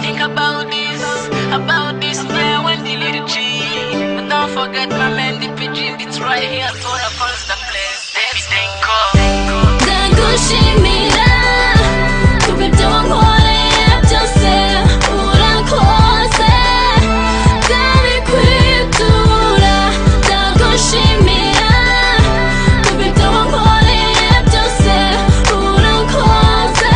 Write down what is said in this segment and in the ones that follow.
think about this man when the little G. But don't forget my man, the pigeon, it's right here for the first place. Everything cool. ndagushimira kubibyo wankoreye byose urakoze ndabikwitura ndagushimira kubibyo wankoreye byose urakoze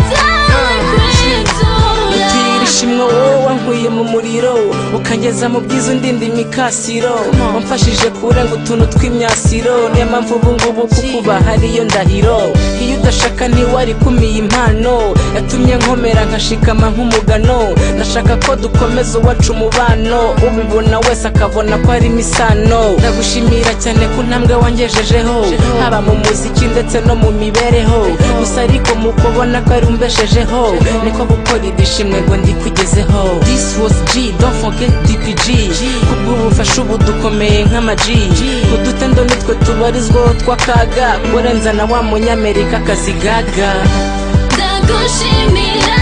ndabikwitura ugirira ishimwe wowe wankuye mu muriro ukangeza mu bwiza undinda imikasiro wamfashije kurenga utuntu tw'imyasiro niyo mpamvu ubu ngubu kukuba hariyo ndahiro iyo udashaka ntiwari kumiye impano yatumye nkomera nkashikama nk'umugano nashaka ko dukomeza uwacu umubano ubibona wese akabona ko harimo isano ndagushimira cyane ku ntambwe wangejejeho haba mu muziki ndetse no mu mibereho gusa ariko mu kubona ko ari umbeshejeho niko gukora idishimwe ngo ndikugezeho. This was G, don't forget DPG kubw'ubufasha ubu dukomeye nk'ama-G udutendo nitwe tubarizwaho tw'akaga kurenza na wa munyamerika kazigaga. ndagushimira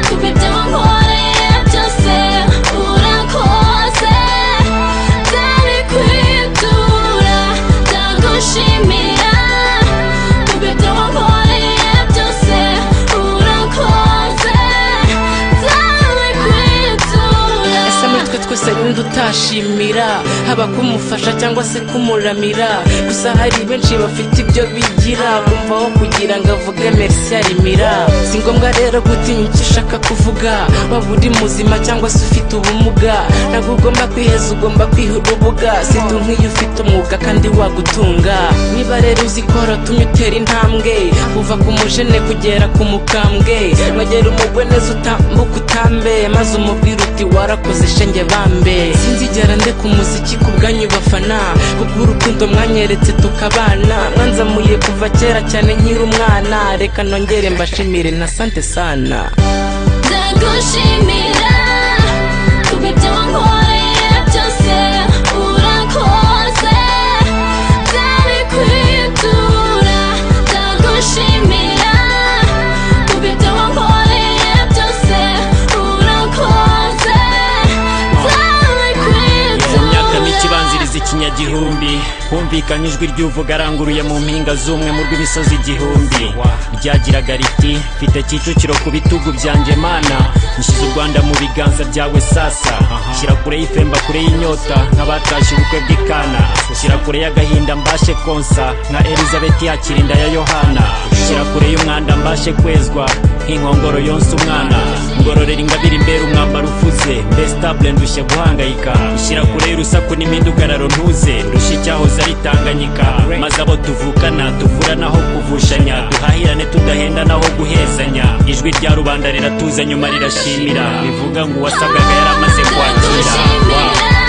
kubibyo wankoreye byose urakoze ndabikwitura ndagushimira kubibyo wankoreye byose urakoze ndabikwitura ese mitwe twese ninde utashimira haba kumufasha cyangwa se kumuramira gusa hari benshi bafite ibyo bigira bumvaho kugira ngo avuge merci arimira si ngombwa rero gutinya icyo ushaka kuvuga waba uri muzima cyangwa se ufite ubumuga ntabwo ugomba kwiheza ugomba kwiha urubuga situ nk'iyo ufite umwuga kandi wagutunga niba rero uzikora tumye utera intambwe kuva ku mujene kugera ku mukambwe mwegera umugwe neza utambuka utambe maze umubwira uti warakoze shenge bambe sinzigera ndeka umuziki ku bwanyu bafana kubw'urukundo mwanyeretse tukabana mwanzamuye kuva kera cyane nkiri umwana reka nongere mbashimire na sante sana. ndagushimira kubibyo wankoreye byose urakoze ndabikwitura ndagushimira kubibyo wankoreye byose urakoze mu myaka mike ndabikwitura ibanziriza ikinyagihumbi humvikanye ijwi ry'uvuga aranguruye mu mpinga z'umwe mu rw'imisozi igihumbi ryagiraga riti mfite Kicukiro ku bitugu byanjye mana nshyize u Rwanda mu biganza byawe sasa shyira kure y'ifemba kure y'inyota nk'abatashye ubukwe bw'ikana shyira kure y'agahinda mbashe konsa nka Elizabeth yakira inda ya Yohana shyira kure y'umwanda mbashe kwezwa nk'inkongoro yonsa umwana ngororera ingabire imbere umwambaro ufuze mbe stable ndushye guhangayika shyira kure y'urusaku n'imindugararo ntuze ndushye icyahoze ari Tanganyika maze abo tuvukana tuvuranaho kuvushanya duhahirane tudahendanaho guhezanya ijwi rya rubanda riratuza nyuma rirashimira bivuga ngo uwasabwaga yaramaze kwakira. ndagushimira